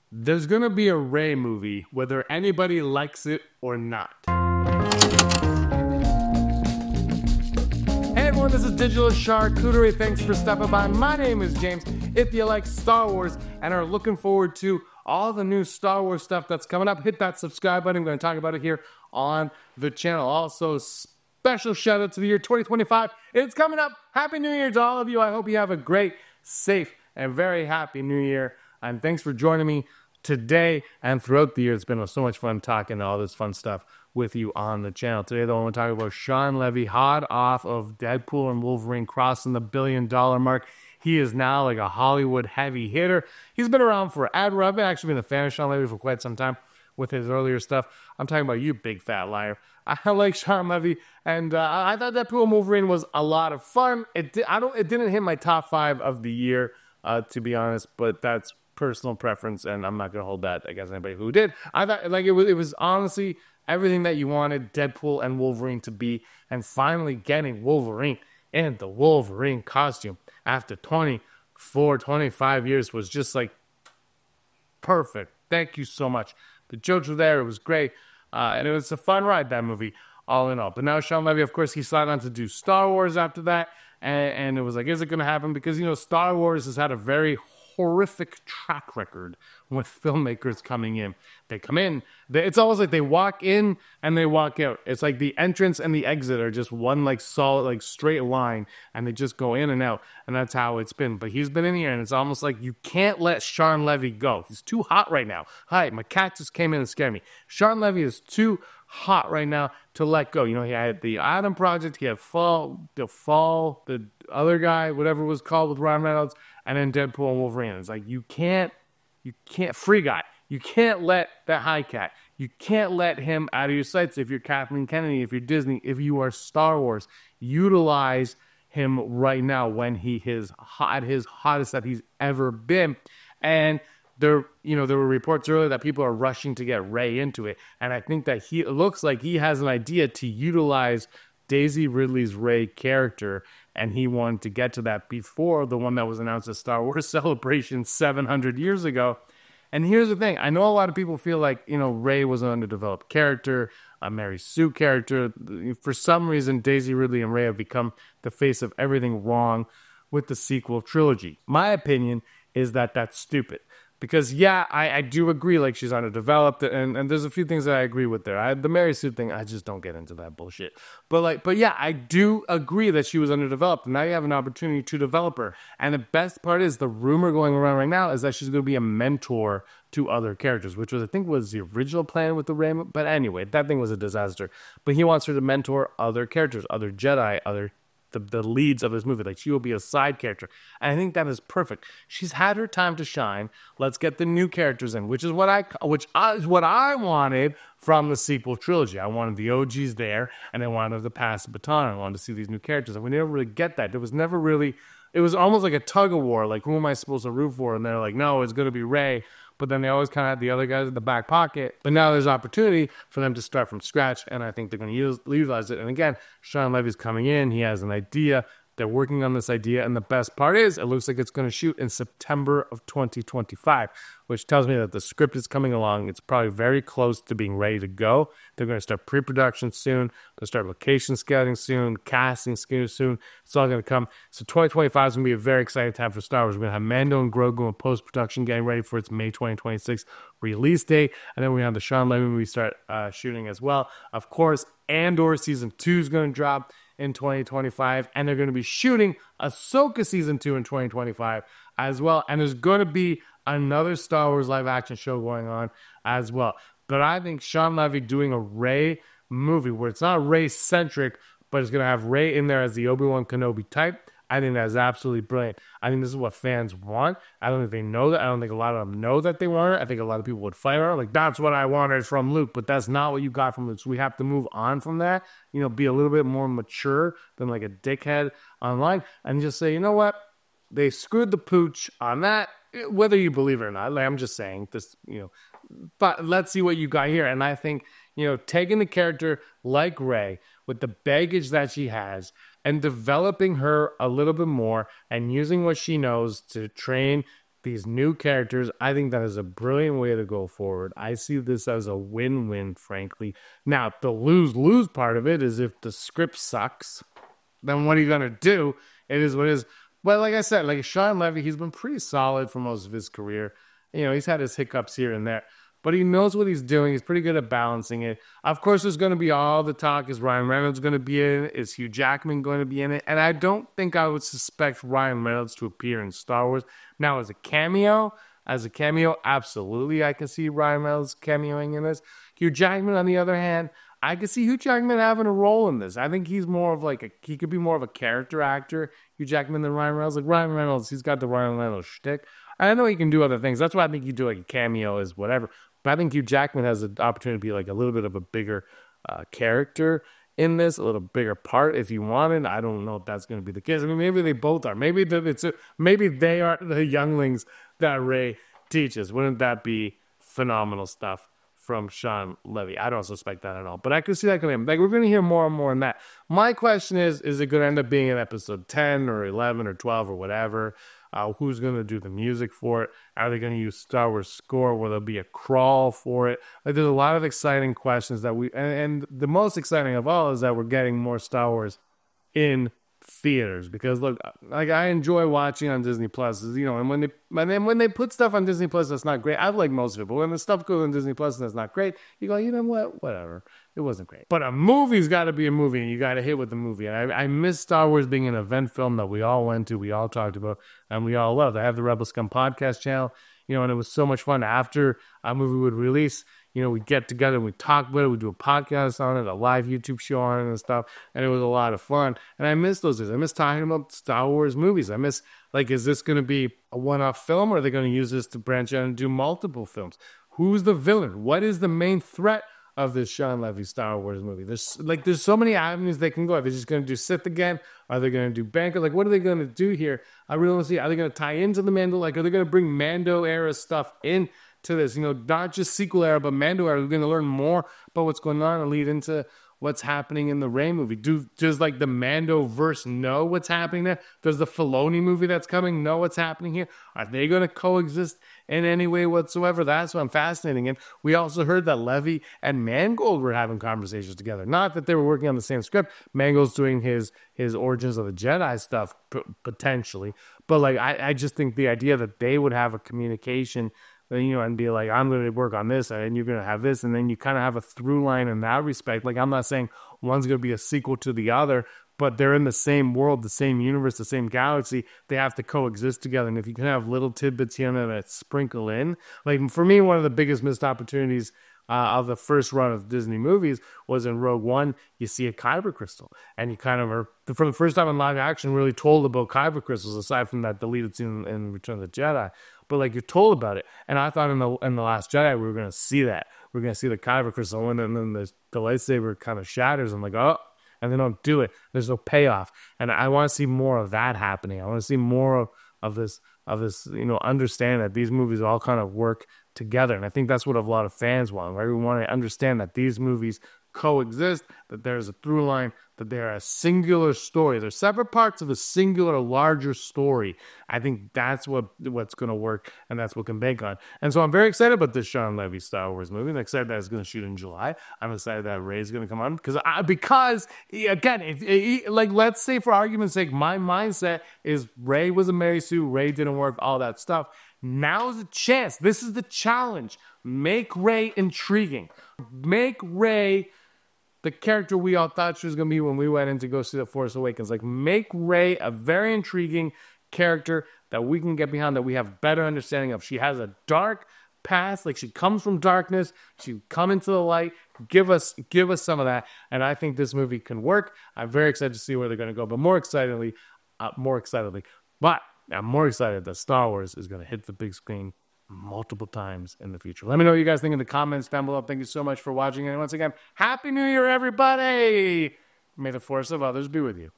There's gonna be a Rey movie, whether anybody likes it or not. Hey everyone, this is Digital Charcuterie. Thanks for stopping by. My name is James. If you like Star Wars and are looking forward to all the new Star Wars stuff that's coming up, hit that subscribe button. I'm going to talk about it here on the channel. Also, special shout out to the year 2025. It's coming up. Happy New Year to all of you. I hope you have a great, safe, and very happy New Year. And thanks for joining me today and throughout the year. It's been so much fun talking all this fun stuff with you on the channel. Today, though, I want to talk about Sean Levy, hot off of Deadpool and Wolverine crossing the $1 billion mark. He is now like a Hollywood heavy hitter. He's been around forever. I've actually been a fan of Sean Levy for quite some time with his earlier stuff. I'm talking about you, big fat liar. I like Sean Levy, and I thought Deadpool and Wolverine was a lot of fun. It didn't hit my top 5 of the year, to be honest, but that's personal preference, and I'm not gonna hold that against anybody who did. I thought like it was honestly everything that you wanted Deadpool and Wolverine to be, and finally getting Wolverine in the Wolverine costume after 25 years was just like perfect. Thank you so much. The jokes were there. It was great, and it was a fun ride, that movie, all in all. But now Sean Levy, of course, he slid on to do Star Wars after that, and it was like, is it going to happen? Because, you know, Star Wars has had a very horrific track record with filmmakers coming in. They come in, it's almost like they walk in and they walk out. It's like the entrance and the exit are just one like solid, like straight line, and they just go in and out, and that's how it's been. But he's been in here, and it's almost like you can't let Sean Levy go. He's too hot right now. Hi, my cat just came in and scared me. Sean Levy is too hot right now to let go. You know, he had the Adam Project, he had the other guy, whatever it was called, with Ryan Reynolds, and then Deadpool and Wolverine. It's like, you can't, Free Guy. You can't let that high cat. You can't let him out of your sights if you're Kathleen Kennedy, if you're Disney, if you are Star Wars. Utilize him right now when he is at his hottest that he's ever been. And there were reports earlier that people are rushing to get Rey into it. And I think that it looks like he has an idea to utilize Daisy Ridley's Rey character, and he wanted to get to that before the one that was announced at Star Wars Celebration 700 years ago. And here's the thing. I know a lot of people feel like, you know, Rey was an underdeveloped character, a Mary Sue character. For some reason, Daisy Ridley and Rey have become the face of everything wrong with the sequel trilogy. My opinion is that that's stupid. Because, yeah, I do agree, like, she's underdeveloped, and there's a few things that I agree with there. The Mary Sue thing, I just don't get into that bullshit. But yeah, I do agree that she was underdeveloped, and now you have an opportunity to develop her. And the best part is, the rumor going around right now is that she's going to be a mentor to other characters, which I think was the original plan with the Rey. But anyway, that thing was a disaster. But he wants her to mentor other characters, other Jedi, other the leads of this movie. Like, she will be a side character, and I think that is perfect. She's had her time to shine. Let's get the new characters in, which is what I wanted from the sequel trilogy. I wanted the OGs there, and I wanted to pass the baton. I wanted to see these new characters, and we never really get that. There was never really. It was almost like a tug of war. Like, who am I supposed to root for? And they're like, no, it's going to be Rey. But then they always kind of had the other guys in the back pocket. But now there's opportunity for them to start from scratch, and I think they're going to utilize it. And again, Sean Levy's coming in. He has an idea. They're working on this idea, and the best part is, it looks like it's going to shoot in September of 2025, which tells me that the script is coming along. It's probably very close to being ready to go. They're going to start pre-production soon. They'll start location scouting soon, casting soon. It's all going to come. So 2025 is going to be a very exciting time for Star Wars. We're going to have Mando and Grogu in post-production getting ready for its May 2026 release date, and then we have the Sean Levy movie start shooting as well. Of course, Andor Season 2 is going to drop in 2025, and they're going to be shooting Ahsoka Season 2 in 2025 as well, and there's going to be another Star Wars live action show going on as well. But I think Sean Levy doing a Rey movie where it's not Rey centric, but it's going to have Rey in there as the Obi-Wan Kenobi type, I think that's absolutely brilliant. I think this is what fans want. I don't think they know that. I don't think a lot of them know that they want it. I think a lot of people would fight her. Like, that's what I wanted from Luke, but that's not what you got from Luke. So we have to move on from that, you know, be a little bit more mature than like a dickhead online, and just say, you know what? They screwed the pooch on that, whether you believe it or not. Like, I'm just saying this, you know, but let's see what you got here. And I think, you know, taking the character like Rey with the baggage that she has and developing her a little bit more and using what she knows to train these new characters. I think that is a brilliant way to go forward. I see this as a win-win, frankly. Now, the lose-lose part of it is if the script sucks, then what are you going to do? It is what it is. But like I said, like Shawn Levy, he's been pretty solid for most of his career. You know, he's had his hiccups here and there, but he knows what he's doing. He's pretty good at balancing it. Of course, there's going to be all the talk. Is Ryan Reynolds going to be in it? Is Hugh Jackman going to be in it? And I don't think I would suspect Ryan Reynolds to appear in Star Wars. Now, as a cameo, absolutely, I can see Ryan Reynolds cameoing in this. Hugh Jackman, on the other hand, I could see Hugh Jackman having a role in this. I think he's more of he could be more of a character actor, Hugh Jackman, than Ryan Reynolds. Like Ryan Reynolds, he's got the Ryan Reynolds shtick. I know he can do other things. That's why I think he'd do like a cameo as whatever. But I think Hugh Jackman has an opportunity to be like a little bit of a bigger character in this, a little bigger part if you wanted. I don't know if that's going to be the case. I mean, maybe they both are. Maybe they are the younglings that Rey teaches. Wouldn't that be phenomenal stuff from Shawn Levy? I don't suspect that at all, but I could see that coming. Like, we're going to hear more and more on that. My question is it going to end up being in episode 10 or 11 or 12 or whatever? Who's going to do the music for it? Are they going to use Star Wars score? Will there be a crawl for it? Like, there's a lot of exciting questions that and the most exciting of all is that we're getting more Star Wars in theaters, because look, like, I enjoy watching on Disney Plus, you know, and when they put stuff on Disney Plus that's not great, I like most of it, but when the stuff goes on Disney Plus and that's not great, you go, you know what, whatever, it wasn't great. But a movie's got to be a movie, and you got to hit with the movie. And I miss Star Wars being an event film that we all went to, we all talked about, and we all loved. I have the Rebel Scum podcast channel, you know, and it was so much fun. After a movie would release, you know, we'd get together and we'd talk about it. We'd do a podcast on it, a live YouTube show on it and stuff. And it was a lot of fun. And I miss those days. I miss talking about Star Wars movies. I miss, like, is this going to be a one-off film, or are they going to use this to branch out and do multiple films? Who's the villain? What is the main threat of this Shawn Levy Star Wars movie? There's so many avenues they can go. Are they just going to do Sith again? Are they going to do Banker? Like, what are they going to do here? I really want to see. Are they going to tie into the Mando? Like, are they going to bring Mando era stuff in to this? You know, not just sequel era, but Mando era. We're going to learn more about what's going on and lead into what's happening in the Rey movie. Does like the Mando verse know what's happening there? Does the Filoni movie that's coming know what's happening here? Are they going to coexist in any way whatsoever? That's what I'm fascinating in. We also heard that Levy and Mangold were having conversations together. Not that they were working on the same script. Mangold's doing his Origins of the Jedi stuff potentially, but like I just think the idea that they would have a communication, you know, and be like, I'm going to work on this and you're going to have this, and then you kind of have a through line in that respect. Like, I'm not saying one's going to be a sequel to the other, but they're in the same world, the same universe, the same galaxy. They have to coexist together. And if you can have little tidbits here and there that sprinkle in, like, for me, one of the biggest missed opportunities of the first run of Disney movies was in Rogue One. You see a kyber crystal, and you kind of are, for the first time in live action, really told about kyber crystals, aside from that deleted scene in Return of the Jedi. But like, you're told about it, and I thought in the Last Jedi we were going to see that. We're going to see the kyber crystal, and then the lightsaber kind of shatters. I'm like, oh, and they don't do it. There's no payoff, and I want to see more of that happening. I want to see more of this, you know, understand that these movies all kind of work together, and I think that's what a lot of fans want. Right? We want to understand that these movies coexist, that there's a through line, that they're a singular story. They're separate parts of a singular, larger story. I think that's what's going to work, and that's what can bank on. And so I'm very excited about this Shawn Levy Star Wars movie. I'm excited that it's going to shoot in July. I'm excited that Rey's going to come on, because again, if like, let's say for argument's sake, my mindset is Rey was a Mary Sue, Rey didn't work, all that stuff. Now's a chance. This is the challenge. Make Rey intriguing. Make Rey the character we all thought she was going to be when we went in to go see The Force Awakens. Like, make Rey a very intriguing character that we can get behind, that we have better understanding of. She has a dark past, like, she comes from darkness, she come into the light. Give us some of that, and I think this movie can work. I'm very excited to see where they're going to go, but more excitedly, I'm more excited that Star Wars is going to hit the big screen multiple times in the future. Let me know what you guys think in the comments down below. Thank you so much for watching, and once again, Happy New Year, everybody! May the force of others be with you.